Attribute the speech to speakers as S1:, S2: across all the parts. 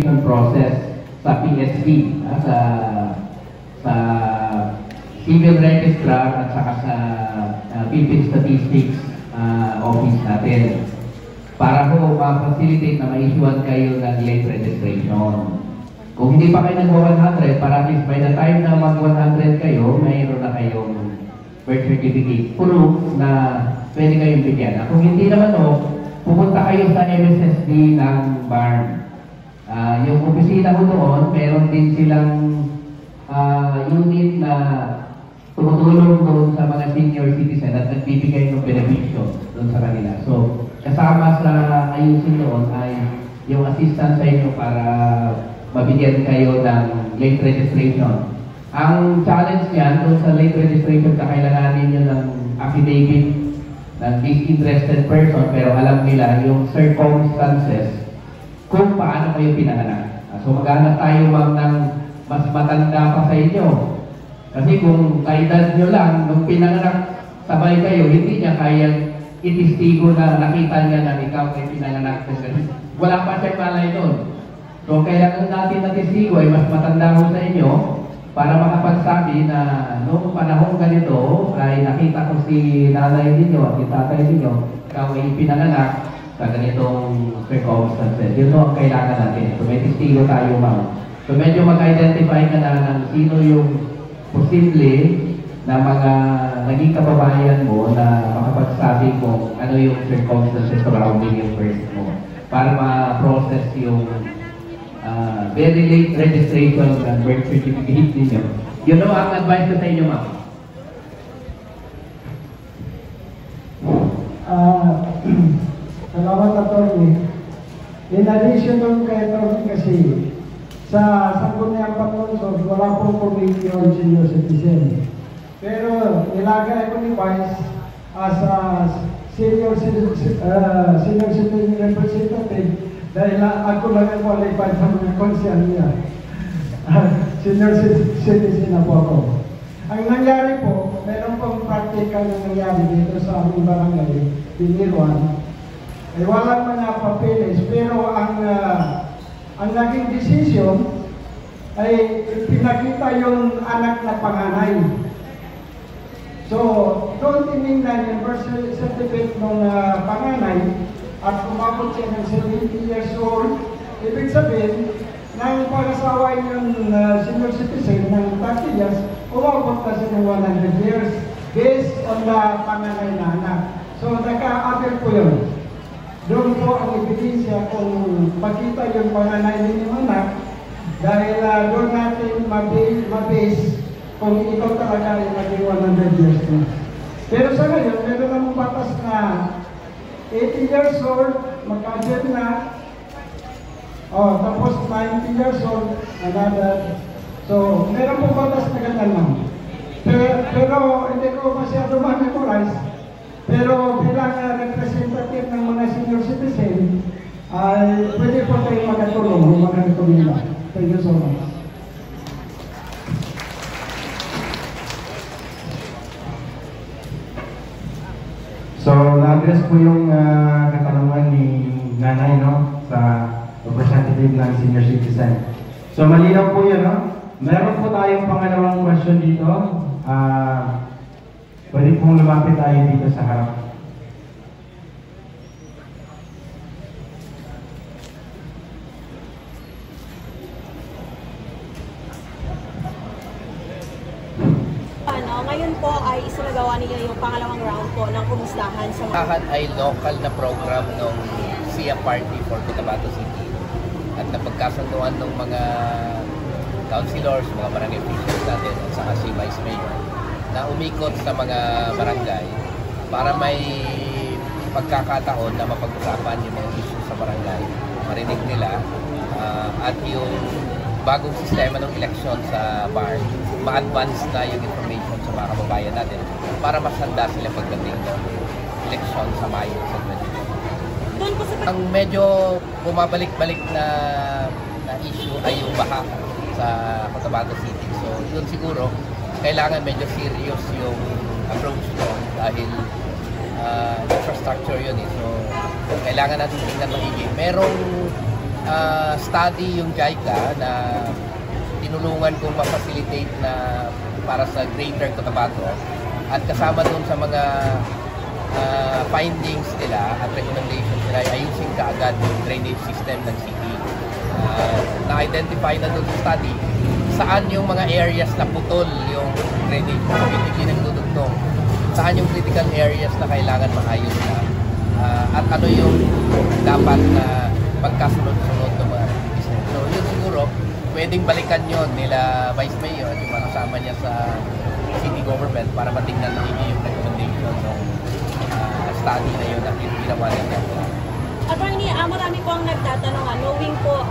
S1: process sa PSP, sa Civil Registrar at saka sa Philippine Statistics Office natin para po ma-facilitate na ma-issuean kayo ng late registration. Kung hindi pa kayo nag-100, para at least by the time na mag-100 kayo, mayroon na kayong birth certificate proof na pwede kayong bigyan. Kung hindi naman pumunta kayo sa MSSD ng BARM. Yung opisina ko doon, meron din silang unit na tumutulong doon sa mga senior citizen at nagbibigay ng benepisyo doon sa kanila. So, kasama sa ayusin doon ay yung assistance sa inyo para mabigyan kayo ng late registration. Ang challenge niyan doon sa late registration, kakailanganin nyo ng affidavit ng disinterested person, pero alam nila yung circumstances kung paano kayo pinanganak. So maghanap tayo ma'am ng mas matanda pa sa inyo. Kasi kung kaedad nyo lang, nung pinanganak sabay kayo, hindi niya kayang itistigo na nakita niya na ikaw ay pinanganak. Wala pa siyang malay doon. So kailangan natin na testigo ay mas matanda mo sa inyo para makapagsabi na noong panahon ganito ay nakita ko si nanay ninyo at si tatay ninyo, ikaw ay pinanganak sa ganitong circumstances. Yun ang kailangan natin. So may testigo tayo ma'am. So medyo mag-identify ka na ng sino yung posible na mga naging kababayan mo na makapagsabi mo ano yung circumstances surrounding yung birth mo para ma-process yung very late registration ng birth certificate ninyo. Yun ang advice ko sa inyo ma'am.
S2: Salamat attorney. In addition nung kay attorney kasi, sa Sangguniang Patronsod, wala pong committee senior citizen. Pero nilagay ko ni Vice as a senior citizen representative dahil ako lang ang qualified sa mga konsyan niya. Senior citizen na po ako. Ang nangyari po, meron pong practical na nangyari dito sa aming barangay, Piniruan. Ay walang mga papeles, pero ang naging decision ay pinakita yung anak na panganay. So, doon tinignan yung birth certificate ng panganay at umabot siya ng 70 years old. Ibig sabihin, nang pag-asawa yung senior citizen ng 30 years, umabot na siya ng 100 years based on the panganay na anak. So, naka-appeal po yun. Doon po ang ebidensya kung makita yung panganay ninyo anak dahil doon natin mabase kung ikaw talaga ay maging 100 years na. Pero sa ngayon, meron namang batas na 80 years old, magka-adjust na, tapos 90 years old, another. So, meron po batas na ganyan lang. Pero hindi ko masyado ma-memorize. Pero bilang representative ng mga senior citizen, ay pwede po tayong magkatulong, magkatulong. Thank you so much.
S3: So, na-address po yung katanungan ni nanay, no? Sa representative ng senior citizen. So, malinaw po yun, no? Meron po tayong pangalawang question dito. Pwede pong lumapit tayo dito sa harap.
S4: Ngayon po ay isinagawa niyo yung pangalawang round po ng kumustahan sa mga...
S5: Lahat ay local na program ng SIA Party for Cotabato City at napagkasunduan ng mga councilors, mga barangay officials natin at saka si Vice Mayor na umikot sa mga barangay para may pagkakataon na mapag-usapan yung mga issues sa barangay, marinig nila at yung bagong sistema ng eleksyon sa BARM, ma-advance na yung information sa mga kababayan natin para mas handa sila pagdating ng eleksyon sa Mayo sa 2020. Ang medyo bumabalik-balik na issue ay yung baha sa Cotabato City. So yun siguro, kailangan medyo serious yung approach ko dahil infrastructure yun eh. So kailangan natin tingnan maigi. Merong study yung JICA na tinulungan kong ma-facilitate na para sa Greater Cotabato at kasama doon sa mga findings nila at recommendations nila ay ayusin kaagad yung drainage system ng city. Na-identify na doon sa study saan yung mga areas na putol yung drainage, hindi nagdudugtong, saan yung critical areas na kailangan maayos na, at ano yung dapat na pagkasunod-sunod ng mga business. So yun siguro, pwedeng balikan yon nila Vice Mayor, yung mga kasama niya sa city government para matingnan na yung recommendation ng study na yun at yung ginawa nila.
S4: Attorney, marami po ang nagtatanong, knowing po,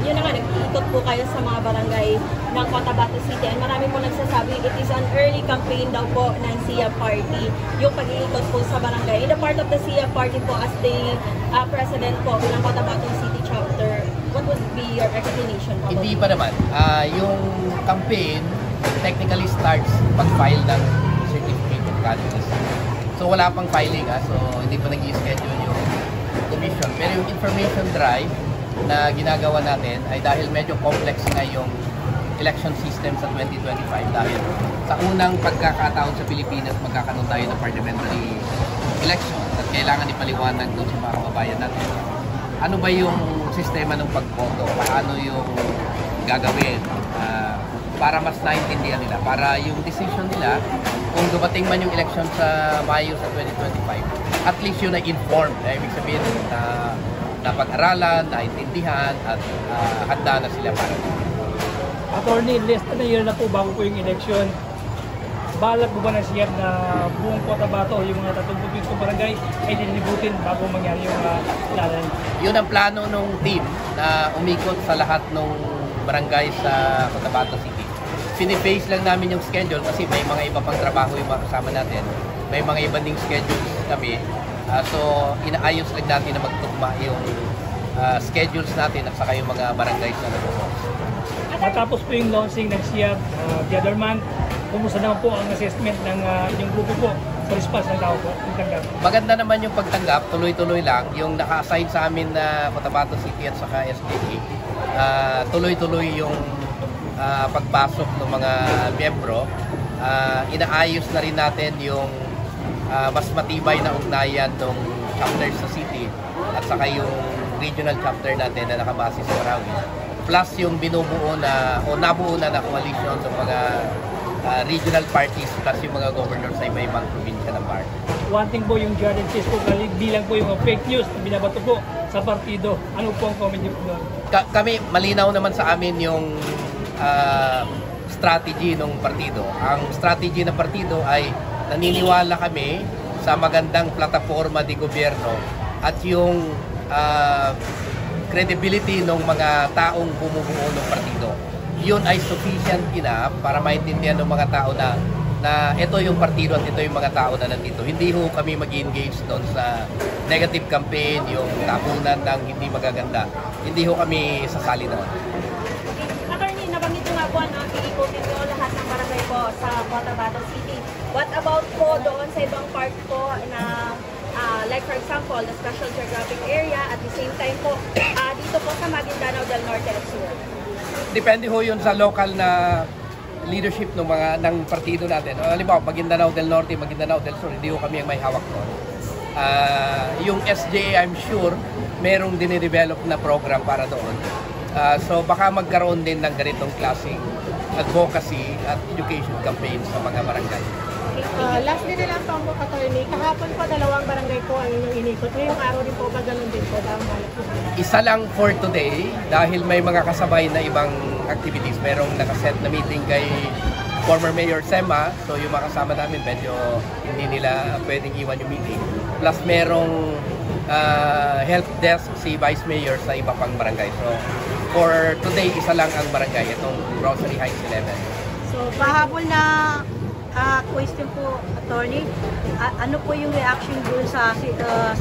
S4: yun na nga, nag-iikot po kayo sa mga barangay ng Cotabato City and marami po nagsasabi it is an early campaign daw po ng SIA Party, yung pag-iikot po sa barangay. In the part of the SIA Party po as the president po ng Cotabato City chapter, what would be your explanation?
S5: Hindi pa naman. Yung campaign technically starts pag-file ng certificate of candidacy. So wala pang filing, so hindi pa nag-i-schedule yung commission. Pero yung information drive na ginagawa natin ay dahil medyo complex nga yung election system sa 2025 dahil sa unang pagkakataon sa Pilipinas magkakaroon tayo ng parliamentary election at kailangan ipaliwanag doon sa mga kababayan natin. Ano ba yung sistema ng pagboto? Paano yung gagawin? Para mas naintindihan nila, para yung decision nila, kung dumating man yung election sa Mayo sa 2025, at least yun ay informed. Ibig sabihin na napag-aralan, naintindihan, at handa na sila para dito.
S6: Attorney, less than a year na po bago po yung election. Balak po ba ng SIAP na buong Cotabato, yung mga 37 barangay, ay nilibutin bago mangyari yung lalan?
S5: Yun ang plano ng team na umikot sa lahat ng barangay sa Cotabato City. Sini-face lang namin yung schedule kasi may mga iba pang trabaho yung mga kasama natin. May mga iba ding schedules kami. So, inaayos lang natin na magtugma yung schedules natin at saka yung mga barangay na nagpo.
S6: Matapos po yung launching ng SIAP the other month, kumusta naman po ang assessment ng inyong grupo po sa response ng tao po?
S5: Maganda naman yung pagtanggap, tuloy-tuloy lang. Yung naka-assign sa amin na Cotabato City at saka SDA, tuloy-tuloy yung pagpasok ng mga miyembro. Inaayos na rin natin yung mas matibay na ugnayan ng chapter sa city at saka yung regional chapter natin na nakabase sa Marawi. Plus yung binubuo na o nabuo na coalition ng mga regional parties plus yung mga governors sa iba-ibang probinsya ng party.
S6: One thing po yung Jordan says po, bilang po yung fake news na binabato po sa partido. Ano po ang comment niyo po doon?
S5: Kami, malinaw naman sa amin yung strategy ng partido. Ang strategy ng partido ay naniniwala kami sa magandang plataforma di gobyerno at yung credibility ng mga taong bumubuo ng partido. Yun ay sufficient enough para maintindihan ng mga tao na ito yung partido at ito yung mga tao na nandito. Hindi ho kami mag-engage doon sa negative campaign, yung tapunan ng hindi magaganda. Hindi ho kami sasali doon.
S4: Attorney, nabanggit ko nga po na iikutin nyo lahat ng barangay po sa Cotabato City. What about po doon sa ibang part po na like for example, the Special Geographic Area at the same time po dito po sa Maguindanao del Norte at Sur?
S5: Depende ho yun sa local na leadership ng partido natin. Halimbawa, Maguindanao del Norte, Maguindanao del Sur, hindi ho kami ang may hawak doon. Yung SJA, I'm sure, merong dinidevelop na program para doon. So baka magkaroon din ng ganitong klaseng advocacy at education campaign sa mga barangay.
S7: Last din na lang po ako, Attorney. Kahapon po, 2 barangay po ang inyong inikot. Ngayong araw din po ba ganun din po?
S5: Isa lang for today dahil may mga kasabay na ibang activities. Merong nakaset na meeting kay former Mayor Sema. So yung mga kasama namin medyo hindi nila pwedeng iwan yung meeting. Plus merong help desk si Vice Mayor sa iba pang barangay. So for today, isa lang ang barangay. Itong Grocery Heights 11.
S7: So pahabol na question po, Attorney. Ano po yung reaction doon sa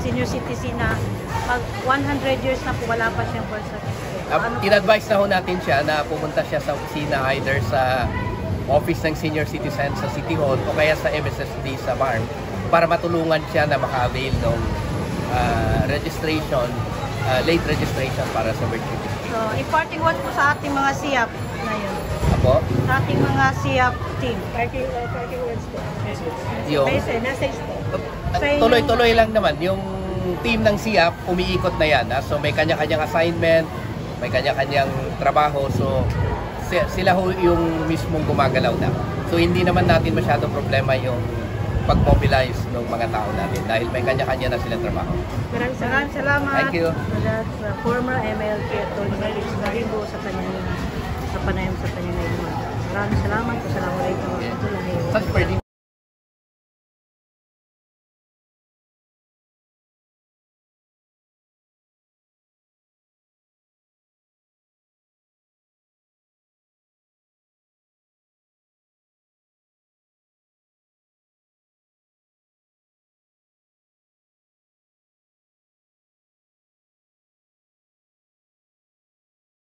S7: senior citizen na mag 100 years na po wala pa siyang birth certificate?
S5: In-advise na ho natin siya na pumunta siya sa opisina either sa office ng senior citizen sa City Hall o kaya sa MSSD sa BARM para matulungan siya na maka-avail ng registration late registration para sa birth certificate.
S7: So, imparting word po sa ating mga SIAP na yun.
S5: Apo,
S7: Sa ating mga SIAP team.
S6: Parking words po.
S5: yung
S7: Message po.
S5: tuloy-tuloy lang naman. Yung team ng SIAP, umiikot na yan. Ha? So may kanya-kanyang assignment, may kanya-kanyang trabaho. So sila ho yung mismong gumagalaw na. So hindi naman natin masyadong problema yung pag-mobilize ng mga tao natin dahil may kanya-kanya na silang trabaho.
S7: Maraming salamat.
S5: Thank you.
S7: Sa former MLK Atty. Felix Galindo sa kanyang sa panayam sa kanyang ngayon. Maraming salamat. Assalamualaikum warahmatullahi wabarakatuh.
S5: Saan pwede